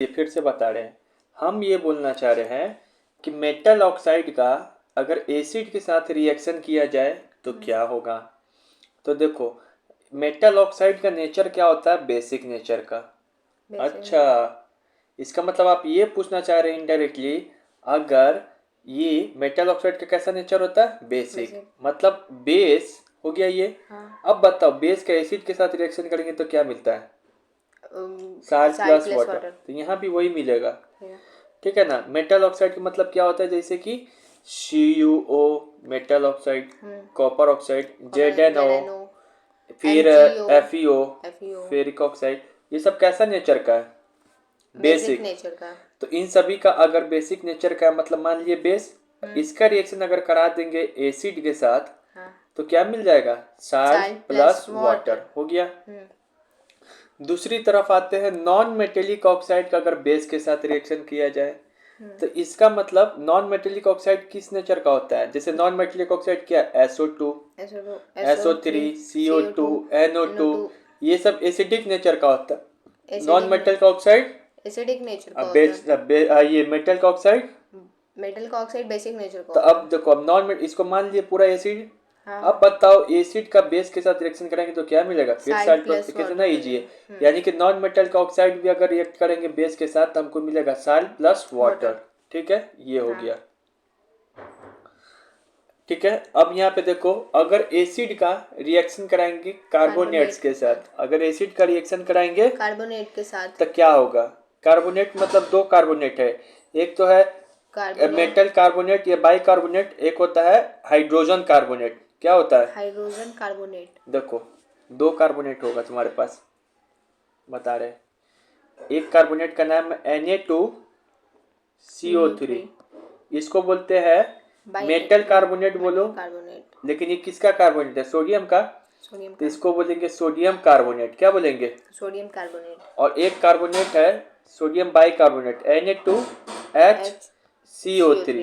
ये फिर से बता रहे हैं, हम ये बोलना चाह रहे हैं कि मेटल ऑक्साइड का अगर एसिड के साथ रिएक्शन किया जाए तो क्या होगा। तो देखो, मेटल ऑक्साइड का नेचर क्या होता है, बेसिक नेचर का। अच्छा, इसका मतलब आप ये पूछना चाह रहे हैं इनडायरेक्टली, अगर ये मेटल ऑक्साइड का कैसा नेचर होता है, बेसिक, मतलब बेस हो गया ये। हाँ। अब बताओ, बेस का एसिड के साथ रिएक्शन करेंगे तो क्या मिलता है, साल्ट प्लस वाटर। तो यहाँ भी वही मिलेगा, ठीक है ना। मेटल ऑक्साइड का मतलब क्या होता है, जैसे कि CuO metal oxide, copper oxide ZnO, फिर FeO, फेरिक ऑक्साइड, ये सब कैसा नेचर का है, बेसिक नेचर का। तो इन सभी का अगर बेसिक नेचर का है, मतलब मान लीजिए बेस, इसका रिएक्शन अगर करा देंगे एसिड के साथ, तो क्या मिल जाएगा, साल्ट प्लस वाटर हो गया। दूसरी तरफ आते हैं, नॉन मेटेलिक ऑक्साइड का अगर बेस के साथ रिएक्शन किया जाए तो इसका मतलब नॉन मेटेलिक ऑक्साइड किस नेचर का होता है, जैसे नॉन मेटेलिक ऑक्साइड क्या, SO2, SO3, CO2, NO2, ये सब एसिडिक नेचर का होता है। नॉन मेटल का ऑक्साइड एसिडिक नेचर का होता है, ये मेटल का ऑक्साइड, मेटल का ऑक्साइड बेसिक नेचर का तो होता है। अब देखो, अब नॉन इसको मान लीजिए पूरा एसिड। अब बताओ, एसिड का बेस के साथ रिएक्शन करेंगे तो क्या मिलेगा, फिर साल्ट प्लस, कितना इजी है। यानी कि नॉन मेटल का ऑक्साइड भी अगर रिएक्ट करेंगे बेस के साथ तो हमको मिलेगा साल्ट प्लस वाटर, ठीक है, ये हो गया। ठीक है, अब यहाँ पे देखो, अगर एसिड का रिएक्शन कराएंगे कार्बोनेट्स के साथ, अगर एसिड का रिएक्शन कराएंगे कार्बोनेट के साथ तो क्या होगा। कार्बोनेट मतलब दो कार्बोनेट है, एक तो है मेटल कार्बोनेट या बाई कार्बोनेट, एक होता है हाइड्रोजन कार्बोनेट। क्या होता है, हाइड्रोजन कार्बोनेट। देखो, दो कार्बोनेट होगा तुम्हारे पास, बता रहे, एक कार्बोनेट का नाम है Na2CO3, इसको बोलते हैं मेटल कार्बोनेट बोलो, लेकिन ये किसका कार्बोनेट है, सोडियम का, तो इसको बोलेंगे सोडियम कार्बोनेट। क्या बोलेंगे, सोडियम कार्बोनेट। और एक कार्बोनेट है सोडियम बाई कार्बोनेट Na2HCO3,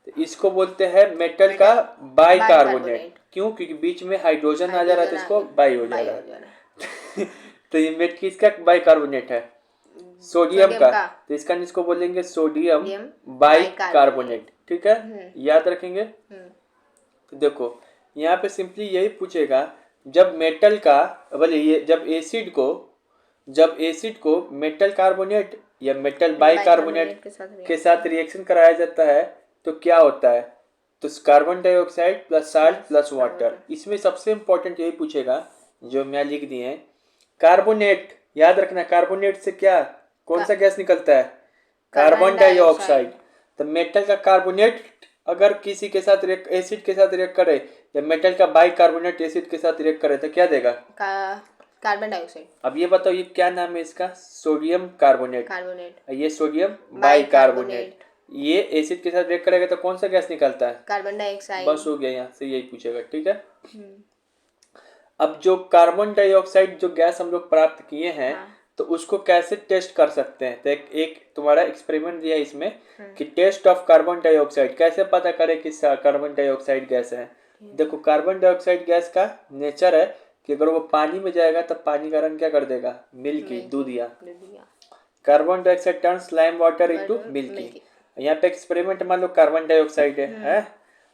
तो इसको बोलते हैं मेटल का बाई कार्बोनेट। क्यों, क्योंकि बीच में हाइड्रोजन आ जा रहा है तो इसको बाई हो जा रहा है। तो ये मेट किसका बाई कार्बोनेट है, सोडियम का, तो इसका इसको बोलेंगे सोडियम बाई कार्बोनेट, ठीक है, याद रखेंगे। तो देखो, यहाँ पे सिंपली यही पूछेगा, जब मेटल का बोले ये, जब एसिड को मेटल कार्बोनेट या मेटल बाई कार्बोनेट के साथ रिएक्शन कराया जाता है तो क्या होता है, तो carbon dioxide plus salt plus water. इसमें सबसे इंपॉर्टेंट यही पूछेगा जो मैं लिख दिए हैं, कार्बोनेट, याद रखना, कार्बोनेट से क्या, कौन सा गैस निकलता है, कार्बन डाइऑक्साइड। तो मेटल का कार्बोनेट अगर किसी के साथ एसिड के साथ रिएक्ट करे या मेटल का बाई कार्बोनेट एसिड के साथ रिएक्ट करे तो क्या देगा, कार्बन डाइऑक्साइड। अब ये बताओ, ये क्या नाम है इसका, सोडियम कार्बोनेट, ये सोडियम बाई कार्बोनेट। ये एसिड के साथ रिएक्ट करेगा तो कौन सा गैस निकलता है, कार्बन डाइऑक्साइड। बस हो गया, यहाँ से यही पूछेगा, ठीक है। अब जो कार्बन डाइऑक्साइड जो गैस हम लोग प्राप्त किए हैं, तो उसको कैसे टेस्ट कर सकते हैं, तो एक तुम्हारा एक्सपेरिमेंट दिया है इसमें कि टेस्ट ऑफ कार्बन डाइऑक्साइड, कैसे पता करें कि कार्बन डाइऑक्साइड गैस है। देखो, कार्बन डाइऑक्साइड गैस का नेचर है कि अगर वो पानी में जाएगा तब पानी का रंग क्या कर देगा, मिल्की, दूधिया। Carbon dioxide turns lime water into milky. यहाँ पे एक्सपेरिमेंट मान लो कार्बन डाइऑक्साइड है,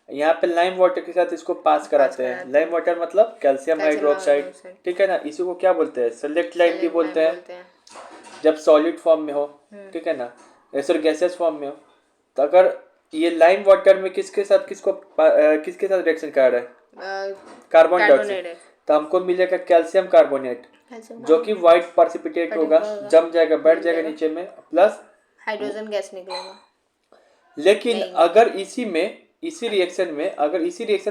यहाँ पे लाइम वाटर के साथ इसको पास कराते हैं। लाइम वाटर मतलब कैल्शियम हाइड्रोक्साइड, ठीक है ना, इसी को क्या बोलते हैं, सेलेक्ट लाइम भी बोलते हैं, जब सॉलिड फॉर्म में हो, ठीक है ना, सॉरी गैसेस फॉर्म में हो। तो अगर ये लाइम वाटर में किसके साथ रिएक्शन कर रहा है, कार्बन डाइऑक्साइड, तो हमको मिलेगा कैल्शियम कार्बोनेट, जो कि व्हाइट पर्सिपिटेट होगा, जम जाएगा, बैठ जाएगा नीचे में, प्लस हाइड्रोजन गैस निकलेगा। लेकिन अगर इसी रिएक्शन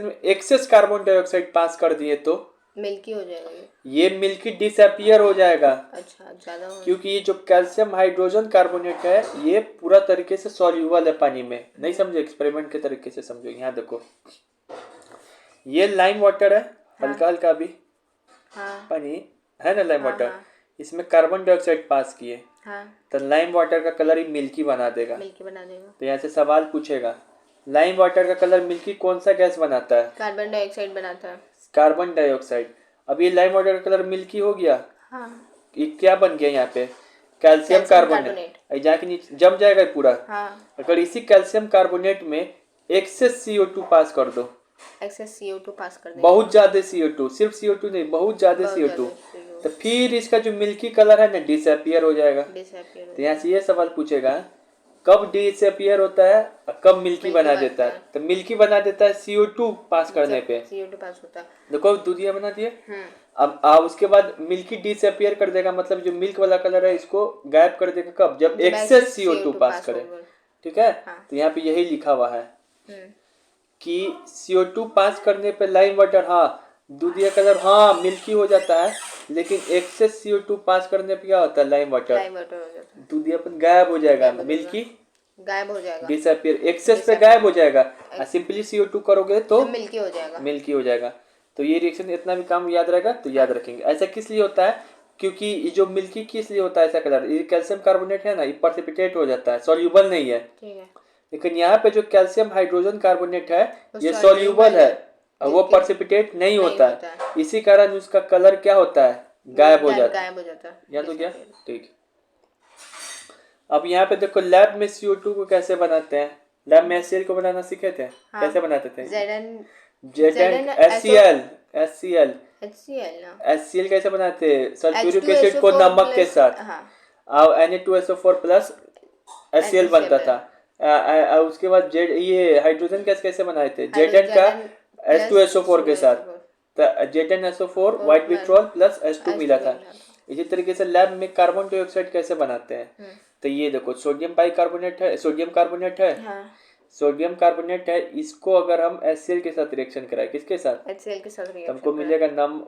में एक्सेस कार्बन डाइऑक्साइड पास कर दिए तो मिल्की हो जाएगा, ये मिल्की डिसअपियर हो जाएगा। अच्छा, ज्यादा क्योंकि ये जो कैल्शियम हाइड्रोजन कार्बोनेट है ये पूरा तरीके से सॉल्यूबल है पानी में। नहीं समझे, एक्सपेरिमेंट के तरीके से समझो। यहाँ देखो, ये लाइम वाटर है, हल्का हल्का भी पानी है ना, लाइम वाटर, इसमें कार्बन डाइऑक्साइड पास किए, तो लाइम वाटर का कलर ही मिल्की बना देगा। तो यहाँ से सवाल पूछेगा, लाइम वाटर का कलर मिल्की कौन सा गैस बनाता है, कार्बन डाइऑक्साइड बनाता है, कार्बन डाइऑक्साइड। अब ये लाइम वाटर का कलर मिल्की हो गया, ये क्या बन गया, यहाँ पे कैल्शियम कार्बोनेट, कार्बोनेट जाके नीचे जम जाएगा पूरा। हाँ अगर इसी कैल्शियम कार्बोनेट में एक्सेस CO2 पास कर दो, एक्सेस CO2 पास कर देंगे, बहुत ज्यादा CO2, सिर्फ CO2 नहीं, बहुत ज्यादा बहुत CO2, ज़्यादा तो फिर इसका जो मिल्की कलर है ना डिसअपियर हो जाएगा। डिसअपियर हो तो यहाँ से ये सवाल पूछेगा कब डिसअपियर होता है और कब मिल्की मिल्की बना बनता देता है। है। तो मिल्की बना देता है CO2 पास करने पे। CO2 पास होता है। देखो दूधिया बना दिए। अब उसके बाद मिल्की डिसअपियर कर देगा, मतलब जो मिल्क वाला कलर है इसको गायब कर देगा कब, जब जब एक्सेस CO2 CO2 पास करे। होगा। ठीक है, हाँ। तो यहाँ पे यही लिखा हुआ है हम्म, कि CO2 पास करने पे लाइम वाटर, हाँ दूधिया कलर हाँ मिल्की हो जाता है, लेकिन एक्सेस CO2 पास करने पे क्या होता है, लाइम वाटर, लाइम वाटर हो जाता है, दूधियापन गायब हो जाएगा, गायब हो जाएगा। मिल्की गायब हो जाएगा, डिसअपियर, एक्सेस पे Disappear। गायब हो जाएगा। सिंपली CO2 करोगे तो तो मिल्की हो जाएगा। मिल्की हो जाएगा। तो ये रिएक्शन इतना भी काम याद रहेगा तो याद रखेंगे। ऐसा किस लिए होता है, क्योंकि ये जो मिल्की किस लिए होता है ऐसा कलर, ये कैल्शियम कार्बोनेट है ना, ये प्रेसिपिटेट हो जाता है, सॉल्यूबल नहीं है। ठीक है, लेकिन यहाँ पे जो कैल्शियम हाइड्रोजन कार्बोनेट है वो ये soluble सॉल्यूबल है और वो जिसकी- प्रेसिपिटेट नहीं होता होता है। इसी कारण उसका कलर क्या होता है, गायब हो जाता है। गायब हो जाता है। याद हो गया, ठीक। अब यहाँ पे देखो लैब में CO2 को कैसे बनाते हैं, लैब में HCl को बनाना सीखे थे। हाँ। कैसे बनाते थे, Zn HCl HCl ना HCl कैसे बनाते हैं, सल्फ्यूरिक H2SO4 एसिड को नमक के साथ, हाँ और Na2SO4 प्लस HCl बनता था। उसके बाद जेड ये हाइड्रोजन गैस कैसे बनाए थे, Zn का H2SO4 के साथ, तो ZnSO4 white vitriol plus H2 मिला था। इसी तरीके से लैब में कार्बन डाइऑक्साइड कैसे बनाते हैं, तो ये देखो सोडियम बाइकार्बोनेट है, सोडियम कार्बोनेट है, सोडियम कार्बोनेट है, इसको अगर हम HCl के साथ रिएक्शन कराए, किसके साथ, HCl के साथ तो रिएक्शन हमको मिलेगा नम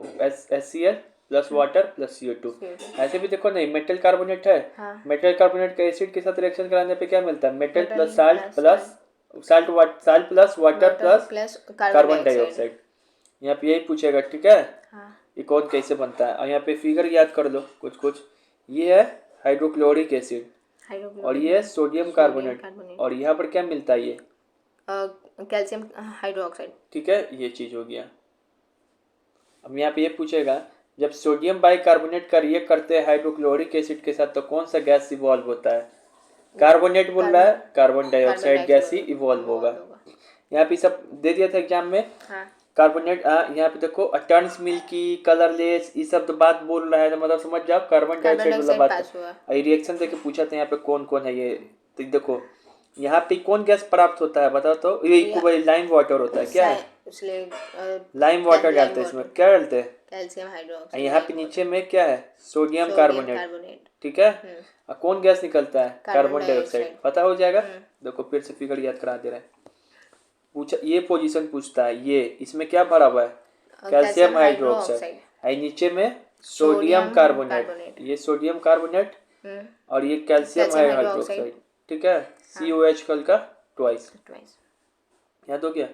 HCl plus water plus CO2। ऐसे भी देखो नहीं, मेटल कार्बोनेट है, मेटल कार्बोनेट का एसिड के साथ रिएक्शन कराने पे क्या मिलता है, metal plus salt plus water plus carbon dioxide. यहाँ पे यही पूछेगा, ठीक है। ये कौन कैसे बनता है, और यहाँ पे फिगर याद कर लो कुछ कुछ। ये है हाइड्रोक्लोरिक एसिड और ये है सोडियम कार्बोनेट, और यहाँ पर क्या मिलता है, ये कैल्शियम हाइड्रोक्साइड। ठीक है, ये चीज हो गया। अब यहाँ पे ये पूछेगा जब सोडियम बाइकार्बोनेट का रिएक्ट करते हैं हाइड्रोक्लोरिक एसिड के साथ तो कौन सा गैस इवॉल्व होता है, कार्बोनेट बोल रहा है, कार्बन डाइऑक्साइड गैस ही इवॉल्व होगा। यहाँ पे सब दे दिया था एग्जाम में। कार्बोनेट यहाँ पे देखो टर्न्स मिल्की कलरलेस, ये सब तो बात बोल रहा है, तो मतलब समझ जाओ कार्बन डाइऑक्साइड वाला बात। ये रिएक्शन देके पूछा था यहाँ पे कौन कौन है ये, तो देखो यहाँ पे कौन गैस प्राप्त होता है बताओ तो, ये लाइम वाटर होता है, क्या है, लाइम वाटर डालते हैं इसमें, क्या डालते हैं, कैल्शियम हाइड्रोक्साइड। यहाँ पे नीचे में क्या है, सोडियम कार्बोनेट, ठीक है। और कौन गैस निकलता है, कार्बन डाइऑक्साइड, पता हो जाएगा। देखो फिर से फिगर याद करा दे रहे हैं। पूछा ये पोजीशन पूछता है, ये इसमें क्या भरा हुआ है, कैल्शियम हाइड्रोक्साइड, नीचे में सोडियम कार्बोनेट, ये सोडियम कार्बोनेट और ये कैल्शियम हाइड्रोक्साइड, ठीक है, COH कल का ट्वाइस। याद हो गया।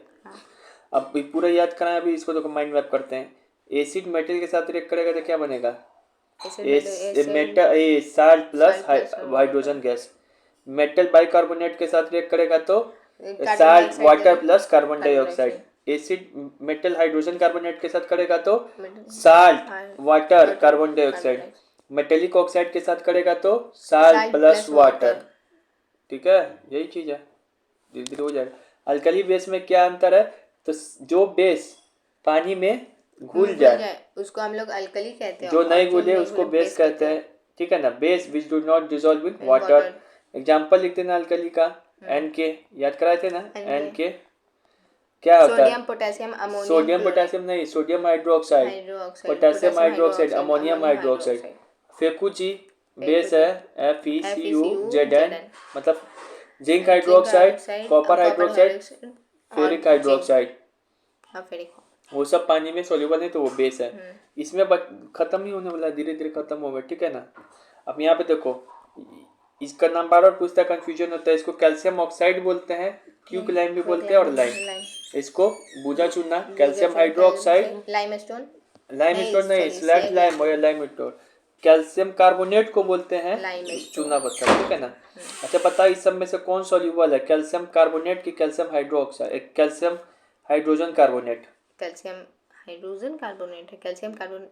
अब पूरा याद कराएं, अभी इसको तो माइंड मैप करते हैं। एसिड मेटल के साथ रिएक्ट करेगा तो क्या बनेगा, metal salt plus hydrogen gas. Metal bicarbonate के साथ रिएक्ट करेगा तो salt water plus carbon dioxide. Acid metal hydrogen carbonate के साथ करेगा तो salt water carbon dioxide. Metallic oxide के साथ करेगा तो साल्ट प्लस वाटर, ठीक है, यही चीज है, धीरे धीरे हो जाएगा। अल्कली बेस में क्या अंतर है, तो जो बेस पानी में घुल जाए उसको हम लोग अल्कली कहते हैं, जो नहीं घुले उसको बेस कहते हैं, ठीक है ना। Base which do not dissolve in water. Example लिखते ना अल्कली का, NK याद कराए थे ना, NK क्या होता है, sodium potassium ammonium, sodium potassium नहीं, sodium hydroxide, potassium hydroxide, ammonium hydroxide. फेकुची बेस है FeCuZn, मतलब zinc hydroxide, copper hydroxide, ferric hydroxide, वो सब पानी में सोल्यूबल नहीं तो वो बेस है। इसमें खत्म ही होने वाला है, धीरे धीरे खत्म होगा, ठीक है ना। अब यहाँ पे देखो इसका नाम बार बार पूछता है, कंफ्यूजन होता है। इसको कैल्शियम ऑक्साइड बोलते हैं, क्यूक लाइम भी बोलते हैं, और लाइम, इसको बुझा चुना, कैल्शियम हाइड्रोक्साइड, लाइमस्टोन नहीं, स्लैग लाइम और लाइमस्टोन। कैल्शियम कार्बोनेट को बोलते हैं चूना पत्थर, ठीक है ना। अच्छा पता इस सब में से कौन सॉल्यूबल है, कैल्शियम कार्बोनेट की calcium hydroxide, calcium hydrogen carbonate, calcium hydrogen carbonate है, कैल्शियम कार्बोनेट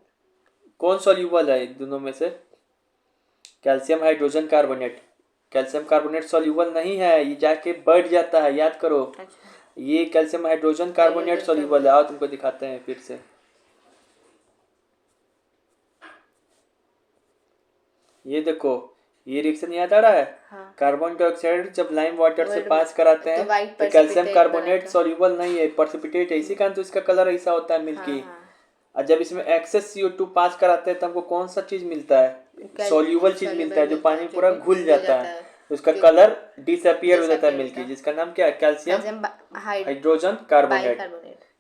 कौन सॉल्यूबल है दोनों में से, calcium hydrogen carbonate, calcium carbonate soluble नहीं है, ये जाके बढ़ जाता है, याद करो। अच्छा, ये कैल्शियम हाइड्रोजन कार्बोनेट सॉल्यूबल है। आओ तुमको दिखाते हैं फिर से। ये देखो, ये रिएक्शन याद आ रहा है। हाँ। कार्बन डाइऑक्साइड जब लाइम वाटर से और पास कराते तो हैं white तो कैल्शियम precipitate कार्बोनेट बनाता है। सॉल्यूबल नहीं है, पर्सिपिटेट है, इसी कारण तो इसका कलर ऐसा होता है मिल्की। हाँ, और जब इसमें एक्सेस CO2 पास कराते हैं तो हमको कौन सा चीज मिलता है, सॉल्यूबल चीज मिलता है, जो पानी में पूरा घुल जाता है, तो उसका कलर डिसअपियर हो जाता है मिल्की, जिसका नाम क्या है, calcium hydrogen carbonate,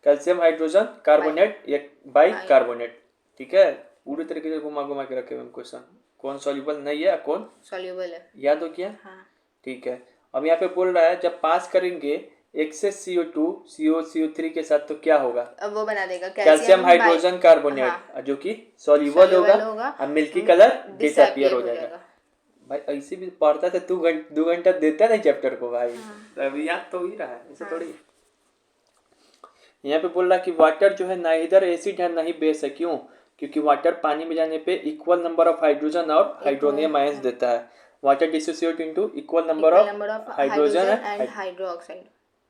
calcium hydrogen carbonate या बाई कार्बोनेट। ठीक है, पूरी तरीके से घुमा घुमा के रखे हुए क्वेश्चन, कौन सॉल्यूबल नहीं है कौन सॉल्यूबल है। याद हो गया। हाँ। ठीक है, अब यहाँ पे बोल रहा है जब पास करेंगे एक्सेस CO2 CO3 के साथ तो क्या होगा, अब वो बना देगा कैल्शियम हाइड्रोजन कार्बोनेट, जो कि सॉल्यूबल होगा और मिल्की कलर डिसअपियर हो जाएगा। भाई ऐसे भी पढ़ता था, 2 घंटा देता नहीं चैप्टर को भाई। अभी याद तो ही रहा है, ऐसा थोड़ी। यहाँ पे बोल रहा है कि वाटर जो है ना इधर एसिड है ना ही बेस है, क्यों, क्योंकि वाटर पानी में जाने पे इक्वल नंबर ऑफ हाइड्रोजन और हाइड्रोनियम आयंस देता है। Water dissociate into equal number of hydrogen and hydroxide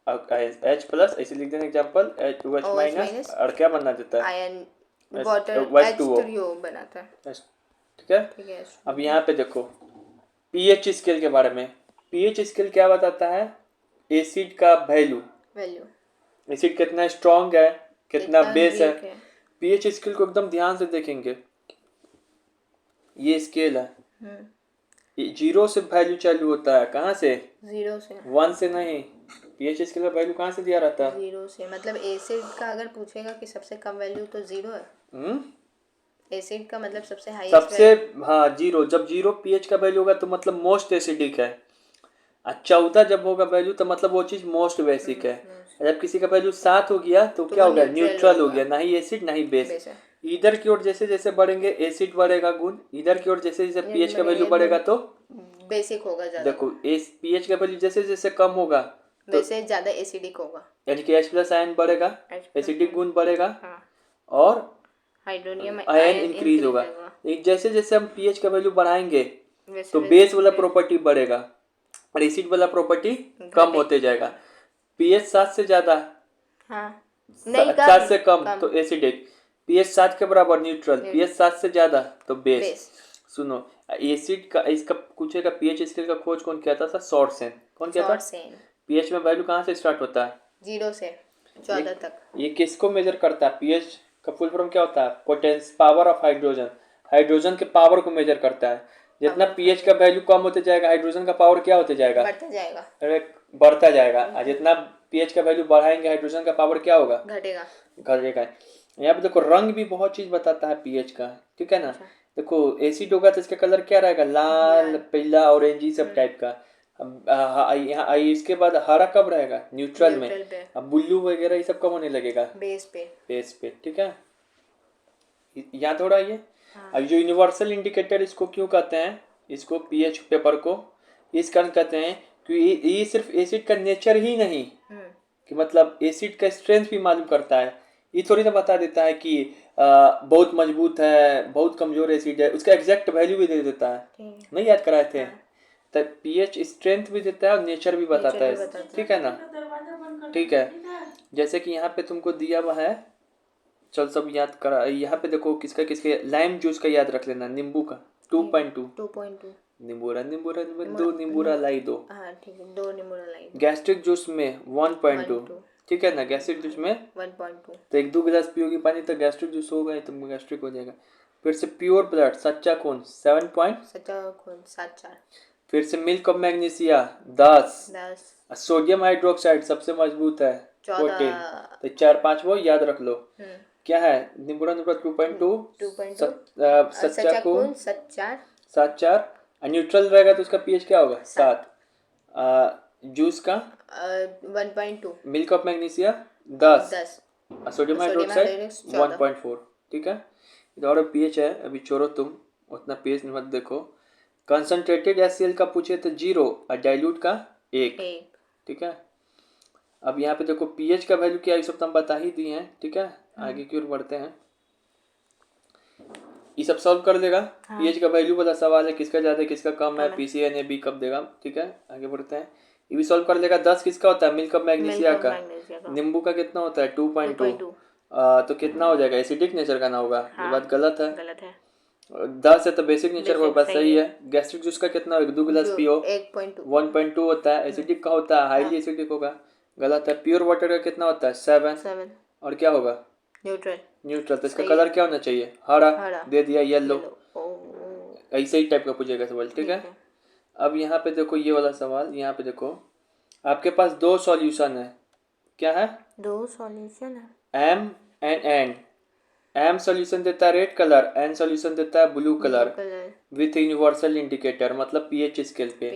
H plus, ऐसे लिख देना एग्जांपल, H2H माइनस, और क्या बना देता है, आयन वाटर H3O बनाता है। ठीक है। ठीक है। अब यहाँ पे देखो पीएच स्केल के बारे में। पीएच स्केल क्या बताता है, एसिड का वैल्यू, एसिड कितना स्ट्रॉन्ग है कितना बेस है। पीएच स्केल को एकदम ध्यान से देखेंगे, ये स्केल है, ये 0 से वैल्यू चालू होता है, कहाँ से, 0 से, 1 से नहीं। पीएच स्केल का वैल्यू कहाँ से दिया रहता है, 0 से। मतलब एसिड का अगर पूछेगा कि सबसे कम वैल्यू तो 0 है। एसिड का मतलब सबसे हाईएस्ट सबसे, हाँ 0, जब 0 पीएच का वैल्यू होगा तो मतलब मोस्ट एसिडिक है, और 14 जब होगा वैल्यू तो मतलब वो चीज मोस्ट बेसिक है। जब किसी का वैल्यू 7 हो गया तो क्या हो गया, न्यूट्रल हो गया, ना ही एसिड ना ही बेस। इधर की ओर जैसे जैसे बढ़ेंगे एसिड बढ़ेगा गुण, इधर की ओर जैसे जैसे पीएच का वैल्यू बढ़ेगा तो बेसिक होगा ज्यादा। देखो पीएच का वैल्यू जैसे जैसे कम होगा तो वैसे ज्यादा एसिडिक होगा, यानी कि H प्लस आयन बढ़ेगा, एसिडिक गुण बढ़ेगा, और हाइड्रोनियम आयन इंक्रीज होगा। जैसे जैसे हम पीएच का वैल्यू बढ़ाएंगे तो बेस वाला प्रॉपर्टी बढ़ेगा और एसिड वाला प्रॉपर्टी कम होते जाएगा। पीएच 7 से ज्यादा, 7 से कम तो एसिडिक, पीएच 7 के बराबर न्यूट्रल, पीएच 7 से ज्यादा तो बेस। सुनो, एसिड का इसका पूछेगा पीएच स्केल का खोज कौन किया था, सॉर्सेन। कौन किया था, पीएच में वैल्यू कहाँ से स्टार्ट होता है, 0 से 14 तक। ये किसको मेजर करता है, पीएच का फुल फॉर्म क्या होता है, potence power of hydrogen, hydrogen के पावर को मेजर करता है। जितना पीएच का वैल्यू कम होते जाएगा हाइड्रोजन का पावर क्या होते जाएगा, बढ़ता जाएगा। और जितना पीएच का वैल्यू बढ़ाएंगे हाइड्रोजन का पावर क्या होगा, घटेगा। यहाँ पे देखो रंग भी बहुत चीज बताता है पीएच का, ठीक है ना। देखो एसिड होगा तो इसका कलर क्या रहेगा, लाल पीला ऑरेंज सब टाइप का। यहाँ इसके बाद हरा कब रहेगा, न्यूट्रल में। अब ब्लू वगैरह ये सब कब होने लगेगा, बेस पे। ठीक है, याद हो रहा है ये। अब जो यूनिवर्सल इंडिकेटर इसको क्यों कहते हैं, इसको पीएच पेपर को इस कारण कहते हैं कि ये सिर्फ एसिड का नेचर ही नहीं कि मतलब एसिड का स्ट्रेंथ भी मालूम करता है। ये थोड़ी ना बता देता है कि बहुत मजबूत है बहुत कमजोर एसिड है, उसका एग्जैक्ट वैल्यू भी दे देता है। नहीं याद कराए थे, तो पीएच स्ट्रेंथ भी देता है और नेचर भी बताता है, ठीक है ना। ठीक है, जैसे कि यहाँ पे तुमको दिया हुआ है, चल सब याद करा। यहाँ पे देखो किसका किसके, लाइम जूस का याद रख लेना, नींबू का 2.2, नींबूरा दो नींबूरा लाई दो, दो नींबूरा लाई। गैस्ट्रिक जूस में 1.2, ठीक है ना, गैस्ट्रिक जूस में 1.2, तो 1-2 गिलास पियोगी पानी तो गैस्ट्रिक जूस होगा ही, तुमको गैस्ट्रिक हो जाएगा। फिर से प्योर ब्लड सच्चा खून 7.4, फिर से milk of magnesia 10, sodium hydroxide सबसे मजबूत है 14, तो 4-5 वो याद रख लो। क्या है, नींबूरा 2.2, सच्चा खून 7.4, न्यूट्रल रहेगा तो उसका पीएच क्या होगा 7, जूस का 1.2, milk of magnesia 10, sodium hydroxide 1.4, ठीक है। और पीएच है, अभी छोड़ो तुम उतना पीएच मत देखो। कंसंट्रेटेड HCl का पूछे तो 0 और डाइल्यूट का 1, ठीक है। अब यहाँ पे देखो पीएच का वैल्यू क्या है, सब तो हम बता ही दिए हैं, ठीक है। आगे की ओर बढ़ते हैं। ये सब सॉल्व कर देगा। पीएच का वैल्यू वाला सवाल है, किसका ज्यादा किसका कम है, पीसीएनएबी कब देगा। ठीक है, आगे बढ़ते हैं। ये भी सॉल्व कर लेगा। 10 किसका होता है, मिल्क ऑफ मैग्नीशिया का। नींबू का कितना होता है, 2.2। तो कितना हो जाएगा, एसिडिक नेचर का ना होगा। ये बात गलत है। 10 है तो बेसिक नेचर का बात सही है। गैस्ट्रिक जूस का कितना होगा, 2 गिलास पियो, 1.2 होता है। एसिडिक का होता है, हाईली एसिडिक होगा, गलत है। प्योर वाटर का कितना होता है, 7। और क्या होगा, न्यूट्रल। तो इसका कलर क्या होना चाहिए, हरा, दे दिया येलो। ऐसे ही टाइप का पूछेगा सवाल। ठीक है, अब यहाँ पे देखो ये वाला सवाल, यहाँ पे देखो आपके पास 2 सॉल्यूशन है। क्या है, 2 सॉल्यूशन है। M and N. M solution देता है रेड कलर, एन सॉल्यूशन देता है blue colour with universal indicator, मतलब पीएच स्केल पे।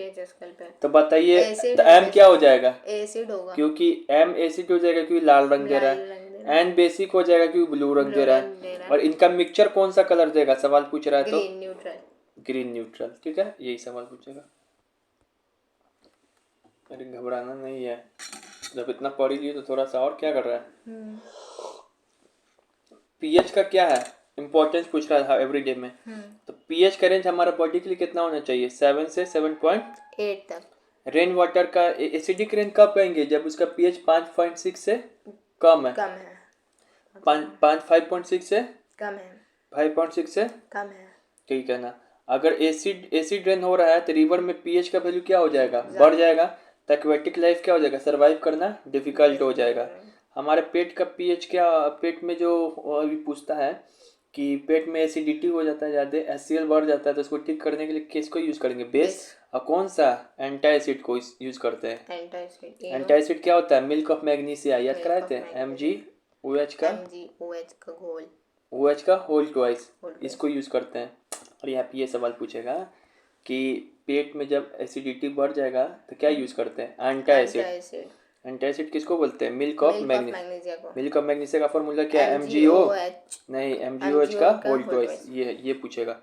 तो बताइए, तो एम क्या हो जाएगा, एसिड होगा, क्योंकि एम एसिड हो जाएगा क्योंकि लाल रंग दे रहा है। एन बेसिक हो जाएगा क्योंकि ब्लू रंग दे रहा है। और इनका मिक्सचर कौन सा कलर देगा, सवाल पूछ रहा है तो ग्रीन न्यूट्रल। ठीक है, यही सवाल पूछेगा। अरे घबराना नहीं है, जब इतना पढ़ ही लिए तो थोड़ा सा और क्या कर रहा है। पीएच का क्या है, इंपॉर्टेंस पूछ रहा था एवरीडे में। तो पीएच का रेंज हमारा बॉडी के लिए कितना होना चाहिए, 7 से 7.8 तक। रेन वाटर का एसिडिक रेंज कब कहेंगे, जब उसका पीएच 5.6 से कम है। 5.6 से कम है, 5.6 से कम है। ठीक है ना। अगर एसिड रेन हो रहा है तो रिवर में पीएच का वैल्यू क्या हो जाएगा, बढ़ जाएगा। तो एक्वेटिक लाइफ क्या हो जाएगा, सरवाइव करना डिफिकल्ट हो जाएगा। हमारे पेट का पीएच क्या, पेट में जो अभी पूछता है कि पेट में एसिडिटी हो जाता है ज़्यादा, एचसीएल बढ़ जाता है, तो उसको ठीक करने के लिए किसको यूज़ करेंगे, बेस। और कौन सा, एंटासिड को यूज़ करते हैं। एंटासिड क्या होता है, मिल्क ऑफ मैग्नीशिया, याद कराए थे, MgOH का घोल, OH का होल ट्वाइस, इसको यूज़ करते हैं। और यहाँ पे ये सवाल पूछेगा कि पेट में जब एसिडिटी बढ़ जाएगा तो क्या यूज़ करते हैं, एंटासिड। एंटासिड किसको बोलते हैं, मिल्क ऑफ मैग्नीशिया को। मिल्क ऑफ मैग्नीशिया का फॉर्मूला क्या है, MgOH नहीं, MgOH का होल ट्वाइस। ये पूछेगा।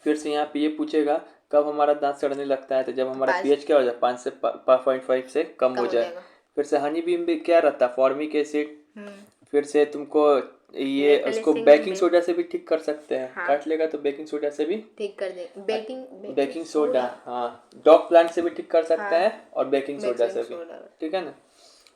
फिर से यहाँ पे ये पूछेगा कब हमारा दांत सड़ने लगता है, तो जब हमारा पीएच क्या हो जाए, 5 से 5.5 से कम हो जाए। फिर से हनी बीम में क्या रहता है, फॉर्मिक एसिड। फिर से तुमको ये उसको बेकिंग सोडा से भी ठीक कर सकते हैं। हाँ। काट लेगा तो बेकिंग सोडा से भी ठीक कर दे, बेकिंग सोडा, हाँ, डॉग प्लांट से भी ठीक कर सकते हैं। और बेकिंग सोडा से भी। ठीक है ना,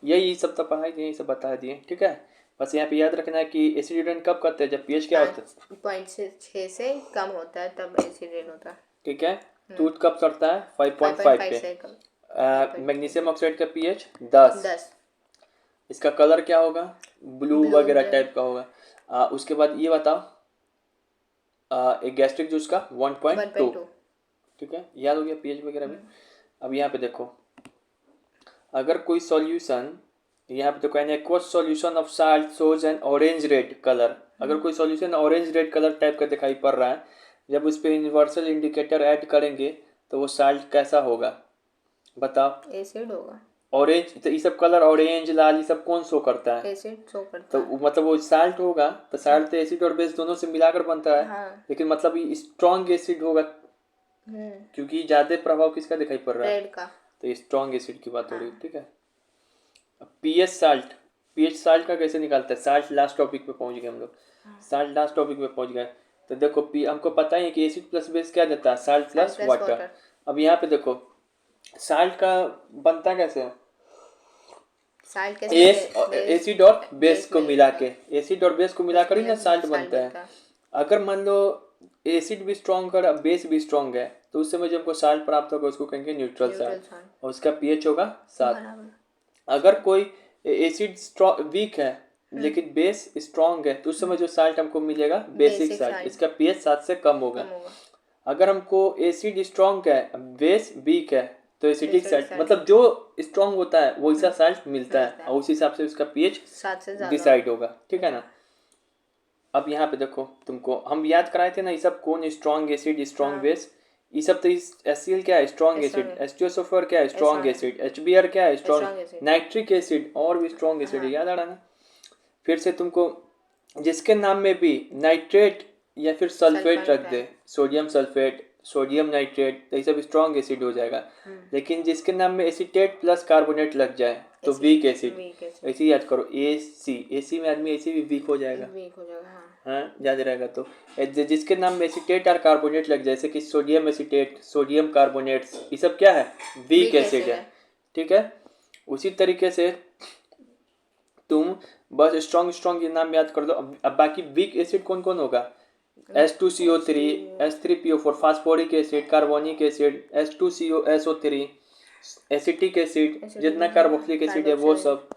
यही सब तो पढ़ाई दिए, सब बता दिए। ठीक है, बस यहाँ पे याद रखना है कि एसिड रेन कब करते हैं, जब पीएच क्या होता है, 5.6 से कम होता है, तब एसिड रेन होता है। ठीक है, टूथ कब सड़ता है, 5.5 पे। मैग्नीशियम ऑक्साइड का पीएच 10। इसका कलर क्या होगा, ब्लू वगैरह टाइप का होगा। उसके बाद ये बताओ, एक गैस्ट्रिक जूस का 1.2। ठीक है, याद हो गया पीएच वगैरह भी। अब यहाँ पे देखो, अगर कोई सॉल्यूशन, यहाँ पे देखो an aqueous solution of salt shows N orange red colour. अगर कोई solution orange red colour type का दिखाई पड़ रहा है, जब उस पर यूनिवर्सल इंडिकेटर ऐड करेंगे तो वो साल्ट कैसा होगा, बताओ, एसिड होगा। ऑरेंज, तो ये सब कलर ऑरेंज लाल ये सब कौन शो करता है, एसिड शो करता है। तो मतलब वो साल्ट होगा, तो साल्ट तो एसिड और बेस दोनों से मिलाकर बनता है। हाँ। लेकिन मतलब ये स्ट्रॉन्ग एसिड होगा, क्योंकि ज्यादा प्रभाव किसका दिखाई पड़ रहा है, रेड का, तो स्ट्रॉन्ग एसिड की बात हो रही है। ठीक है, पीएच साल्ट का कैसे निकालते हैं, साल्ट लास्ट टॉपिक पे पहुंच गए हम लोग। साल्ट लास्ट टॉपिक पे पहुंच गए। तो देखो हमको पता है कि एसिड प्लस बेस क्या देता है, साल्ट प्लस वाटर। अब यहाँ पे देखो साल्ट का बनता कैसे है, एसिड और बेस को मिला के, एसिड और बेस को मिलाकर ही ना साल्ट बनता है। अगर मान लो एसिड भी स्ट्रॉन्ग है बेस भी स्ट्रॉन्ग है, तो उस समय जब हमको साल्ट प्राप्त होगा उसको कहेंगे न्यूट्रल साल्ट, और उसका पीएच होगा 7। अगर कोई एसिड वीक है लेकिन बेस स्ट्रॉन्ग है, तो उस समय जो साल्ट हमको मिलेगा बेसिक साल्ट, इसका पीएच 7 से कम होगा। अगर हमको एसिड स्ट्रॉन्ग है बेस वीक है, तो एसिडिक साल्ट, मतलब जो स्ट्रॉन्ग होता है वैसा साल्ट मिलता है, और उस हिसाब से उसका पीएच डिसाइड होगा। ठीक है ना। अब यहाँ पे देखो, तुमको हम याद कराए थे ना ये सब, कौन स्ट्रॉन्ग एसिड स्ट्रॉन्ग बेस, ये सब। तो HCl क्या है, स्ट्रॉन्ग एसिड। H2SO4 क्या है, स्ट्रॉन्ग एसिड। HBr क्या है, स्ट्रॉन्ग। नाइट्रिक एसिड और भी स्ट्रॉन्ग एसिड, याद आ रहा ना। फिर से तुमको जिसके नाम में भी नाइट्रेट या फिर सल्फेट रख दे, सोडियम सल्फेट, सोडियम नाइट्रेट, तो ये सब स्ट्रॉन्ग एसिड हो जाएगा। लेकिन जिसके नाम में एसीटेट प्लस कार्बोनेट लग जाए तो वीक एसिड। ऐसे याद करो, AC में आदमी ऐसे भी वीक हो जाएगा। हाँ याद रहेगा तो जिसके नाम में एसीटेट और कार्बोनेट लग जाए, जैसे कि सोडियम एसीटेट, सोडियम कार्बोनेट्स, ये सब क्या है, वीक एसिड है। ठीक है, उसी तरीके से तुम बस स्ट्रॉन्ग स्ट्रॉन्ग ये नाम याद कर दो। अब बाकी वीक एसिड कौन कौन होगा, H2CO3, H3PO4, phosphoric acid, carbonic acid, H2COSO3, acetic acid, जितना कार्बोक्सिलिक एसिड है वो सब।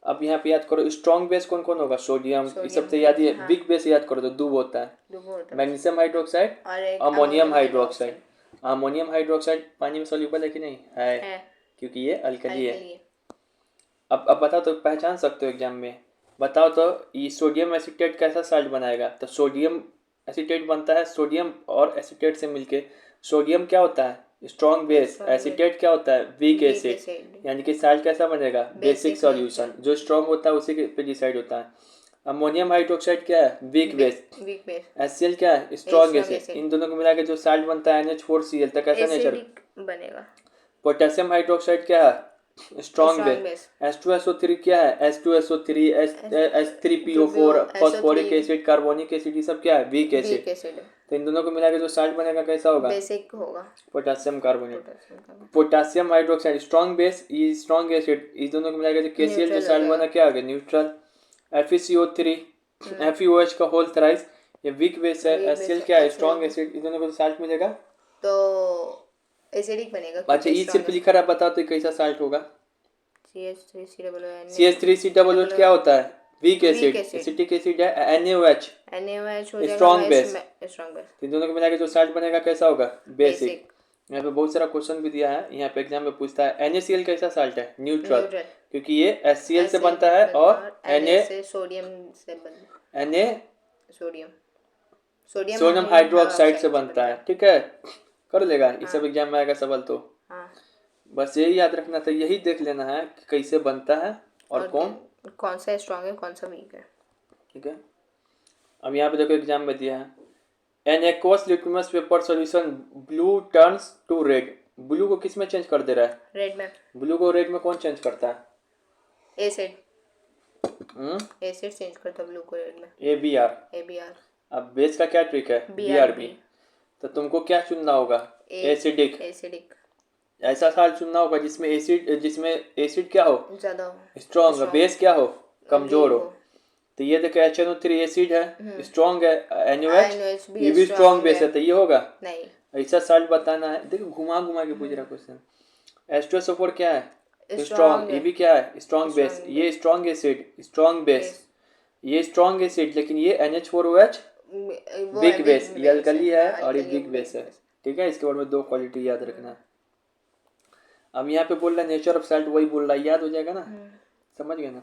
अब यहाँ पे याद करो स्ट्रॉन्ग बेस कौन कौन होगा, सोडियम, ये सबसे याद ही है। वीक बेस याद करो तो दूब होता है, magnesium hydroxide, ammonium hydroxide. Ammonium hydroxide पानी में सॉल्युबल है कि नहीं है, क्योंकि ये अल्कली है। अब बताओ तो पहचान सकते हो एग्जाम में, बताओ तो ये सोडियम एसीटेट कैसा साल्ट बनाएगा। तो सोडियम एसीटेट बनता है सोडियम और एसीटेट से मिलके। सोडियम क्या होता है, स्ट्रॉन्ग बेस, एसीटेट क्या होता है, वीक एसिड। यानी कि साल्ट कैसा बनेगा, बेसिक सॉल्यूशन। जो स्ट्रॉन्ग होता है उसी पे डिसाइड होता है। अमोनियम हाइड्रोक्साइड क्या है, वीक बेस। HCl क्या है, स्ट्रॉन्ग एसिड। इन दोनों को मिला के जो साल्ट बनता है NH4Cl, तो कैसा नेचर बनेगा। पोटेशियम हाइड्रोक्साइड क्या है, स्ट्रॉन्ग बेस। H2SO3 क्या है, H2SO3, H3PO4, phosphoric acid, carbonic acid, ये सब क्या है, वीक एसिड। तो इन दोनों को मिला के जो साल्ट बनेगा कैसा होगा, बेसिक होगा, potassium carbonate. Potassium hydroxide strong base, ये स्ट्रॉन्ग एसिड, इस दोनों को मिला के जो KCl जो साल्ट बना क्या आ गया, न्यूट्रल। FeCO3, FeOH का होल थ्राइस, ये वीक बेस है। HCl क्या है, स्ट्रॉन्ग एसिड, इन दोनों को साल्ट मिलेगा तो एसिडिक बनेगा। अच्छा ये सिर्फ लिखा रहा, बताओ तो कैसा साल्ट होगा। CH3COOH क्या होता है, वीक एसिड। एसिटिक एसिड है NaOH, स्ट्रॉन्ग बेस। इन दोनों को मिला के जो साल्ट बनेगा कैसा होगा, बेसिक। यहाँ पे बहुत सारा क्वेश्चन भी दिया है, यहाँ पे एग्जाम में पूछता है NaCl कैसा साल्ट है, न्यूट्रल, क्योंकि ये HCl से बनता है और सोडियम हाइड्रोक्साइड से बनता है। ठीक है, कर लेगा ये सब एग्जाम में आएगा सवाल तो। बस यही याद रखना था, यही देख लेना है कि कैसे बनता है और कौन सा स्ट्रॉन्ग है कौन सा वीक है। ठीक है, अब यहाँ पे देखो एग्जाम में दिया है an aqueous litmus paper solution blue turns to red. Blue को किस में चेंज कर दे रहा है, रेड में। ब्लू को रेड में कौन चेंज करता है, एसिड। एसिड चेंज करता है ब्लू को रेड में, ABR। अब बेस का क्या ट्रिक है, BRB। तो तुमको क्या चुनना होगा, एसिडिक। ऐसा साल्ट चुनना होगा जिसमें एसिड क्या हो, ज्यादा हो, स्ट्रॉन्ग, बेस क्या हो, कमजोर हो। तो ये देखो HNO3 एसिड है, स्ट्रॉन्ग है, NaOH ये भी स्ट्रॉन्ग बेस है, तो ये होगा नहीं। ऐसा साल्ट बताना है, देखो घुमा घुमा के पूछ रहा क्वेश्चन। H2SO4 क्या है, स्ट्रॉन्ग, ये भी क्या है, स्ट्रॉन्ग बेस। ये स्ट्रॉन्ग एसिड, स्ट्रॉन्ग बेस, ये स्ट्रॉन्ग एसिड, लेकिन ये NH4OH वीक बेस, ये अल्कली है और ये वीक बेस है। ठीक है, इसके बारे में 2 क्वालिटी याद रखना। अब यहाँ पे बोल रहा है नेचर ऑफ साल्ट, वही बोल रहा है, याद हो जाएगा ना, समझ गए ना।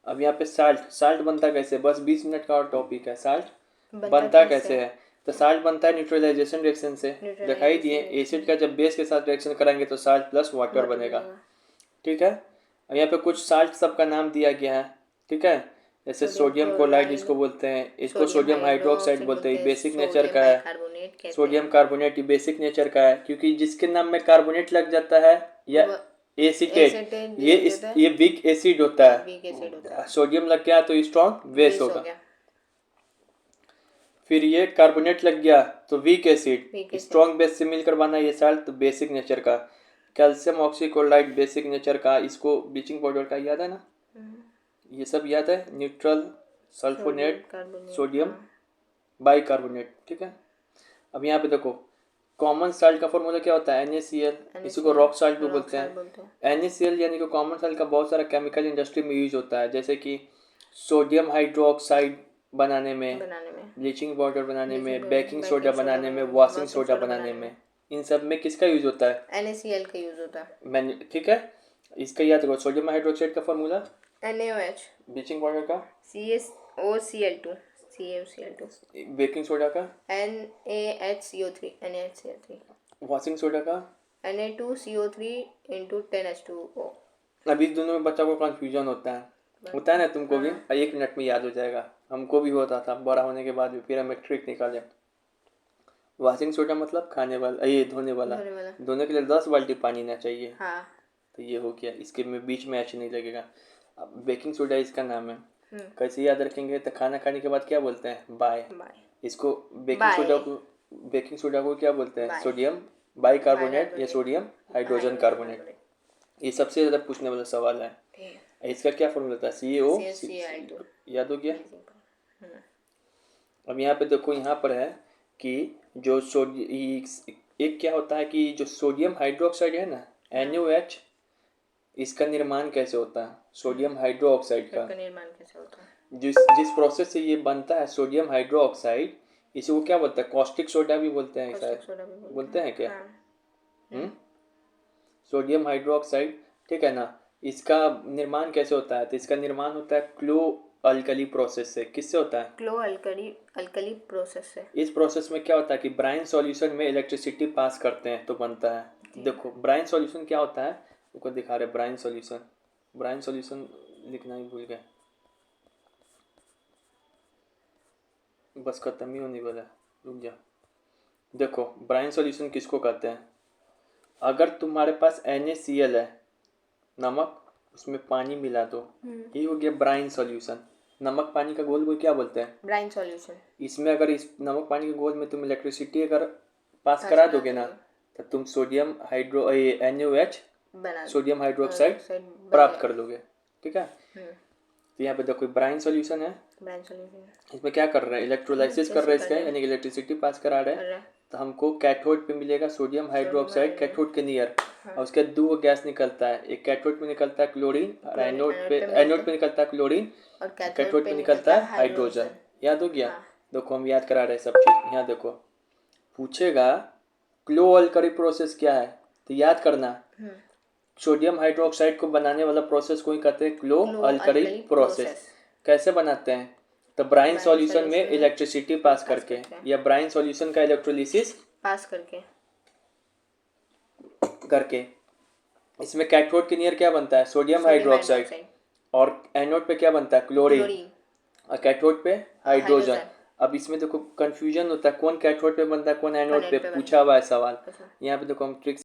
अब यहाँ पे साल्ट बनता कैसे, बस 20 मिनट का और टॉपिक है, साल्ट बनता कैसे है। तो साल्ट बनता है न्यूट्रलाइजेशन रिएक्शन से, दिखाई दिए। एसिड का जब बेस के साथ रिएक्शन करेंगे तो साल्ट प्लस वाटर बनेगा। ठीक है, और यहाँ पे कुछ साल्ट सबका नाम दिया गया है। ठीक है, जैसे सोडियम क्लोराइड इसको बोलते हैं, इसको सोडियम हाइड्रोक्साइड बोलते हैं, बेसिक नेचर का है। सोडियम कार्बोनेट ये बेसिक नेचर का है, क्योंकि जिसके नाम में कार्बोनेट लग जाता है या एसीटेट, ये वीक एसिड होता है। सोडियम लग गया तो स्ट्रॉन्ग बेस होगा। फिर ये कार्बोनेट लग गया तो वीक एसिड, स्ट्रॉन्ग बेस से मिलकर बना ये साल्ट, तो बेसिक नेचर का। कैल्शियम ऑक्सीक्लोराइड बेसिक नेचर का, इसको ब्लीचिंग पाउडर का याद है ना, ये सब याद है। Neutral, sulphonate, sodium bicarbonate. ठीक है, अब यहाँ पे देखो कॉमन साल्ट का फॉर्मूला क्या होता है, NaCl, इसी को रॉक साल्ट भी बोलते हैं। NaCl यानी कि कॉमन साल्ट का बहुत सारा केमिकल इंडस्ट्री में यूज होता है, जैसे कि सोडियम हाइड्रोक्साइड बनाने में, ब्लीचिंग पाउडर बनाने में, बेकिंग सोडा बनाने में, वॉशिंग सोडा बनाने में, इन सब में किसका यूज होता है, NaCl का यूज होता है। ठीक है, इसका याद रखो। सोडियम हाइड्रोक्साइड का फॉर्मूला NaOH, ब्लीचिंग पाउडर का CaCl2, बेकिंग सोडा का NaHCO3, वॉशिंग सोडा का Na2CO3 × 10H2O। अभी दोनों में बच्चा को कंफ्यूजन होता है ना, तुमको भी 1 मिनट में याद हो जाएगा, हमको भी होता था बड़ा होने के बाद भी, फिर हमें ट्रिक निकाले। वॉशिंग सोडा मतलब खाने वाला, ये धोने वाला। धोने के लिए 10 बाल्टी पानी ना चाहिए। तो ये हो गया, इसके में बीच में H नहीं लगेगा। अब बेकिंग सोडा इसका नाम है। कैसे याद रखेंगे? तो खाना खाने के बाद क्या बोलते हैं? बाय। बाय। इसको बाय। बेकिंग सोडा को क्या बोलते हैं? बाय। सोडियम बाइकार्बोनेट या बाइकार्बोनेट। Sodium hydrogen carbonate. ये सबसे ज़्यादा पूछने वाला सवाल है। इसका क्या फॉर्मूला था? CaO। याद हो गया? अब यहाँ पे देखो, यहाँ पर है कि जो एक क्या होता है कि जो सोडियम हाइड्रोक्साइड है ना, NaOH, इसका निर्माण कैसे होता है? सोडियम हाइड्रोक्साइड का निर्माण कैसे होता है? जिस प्रोसेस से ये बनता है सोडियम हाइड्रोक्साइड, इसे वो क्या बोलते हैं? कॉस्टिक सोडा भी बोलते हैं शायद। बोलते हैं क्या? सोडियम हाइड्रोक्साइड, ठीक है ना। इसका निर्माण कैसे होता है? तो इसका निर्माण होता है क्लो अल्कली प्रोसेस से। किससे होता है? क्लो अल्कली प्रोसेस से। इस प्रोसेस में क्या होता है कि ब्राइन सॉल्यूशन में इलेक्ट्रिसिटी पास करते हैं तो बनता है। देखो ब्राइन सॉल्यूशन क्या होता है, उसको दिखा रहे। ब्राइन सॉल्यूशन लिखना ही भूल गए, बस खत्म ही होने वाला है, रुक जा। देखो ब्राइन सॉल्यूशन किसको कहते हैं? अगर तुम्हारे पास NaCl है, नमक, उसमें पानी मिला दो, ये हो गया ब्राइन सॉल्यूशन। नमक पानी का घोल को क्या बोलते हैं? Brine solution. इसमें अगर इस नमक पानी के घोल में तुम इलेक्ट्रिसिटी अगर पास करा दोगे ना, तो तुम सोडियम NaOH सोडियम हाइड्रोक्साइड प्राप्त कर लोगे। ठीक है। तो यहाँ पे देखो ब्राइन सॉल्यूशन है। इसमें क्या कर रहे हैं? इलेक्ट्रोलाइसिस कर रहे हैं इसका, यानी इलेक्ट्रिसिटी पास करा रहे हैं। तो हमको कैथोड पे मिलेगा सोडियम हाइड्रोक्साइड, कैथोड के नियर। और उसके दो गैस निकलता है, एक कैथोड पे निकलता है क्लोरीन, और एनोड पे निकलता है क्लोरीन, और कैथोड पे निकलता है हाइड्रोजन। याद हो गया? देखो हम याद करा रहे हैं सब चीज। यहाँ देखो पूछेगा क्लो अल्कली प्रोसेस क्या है, तो याद करना सोडियम हाइड्रोक्साइड को बनाने वाला प्रोसेस को ही कहते हैं क्लो अल्कली प्रोसेस। कैसे बनाते हैं? तो ब्राइन सॉल्यूशन में इलेक्ट्रिसिटी पास करके, या ब्राइन सॉल्यूशन का इलेक्ट्रोलिसिस पास करके। इसमें कैथोड के नियर क्या बनता है? सोडियम हाइड्रोक्साइड, और एनोड पे क्या बनता है? क्लोरीन, और कैथोड पे हाइड्रोजन। अब इसमें देखो कंफ्यूजन होता है, कौन कैथोड पे बनता है, कौन एनोड पे, पूछा हुआ है सवाल। यहाँ पे देखो हम ट्रिक्स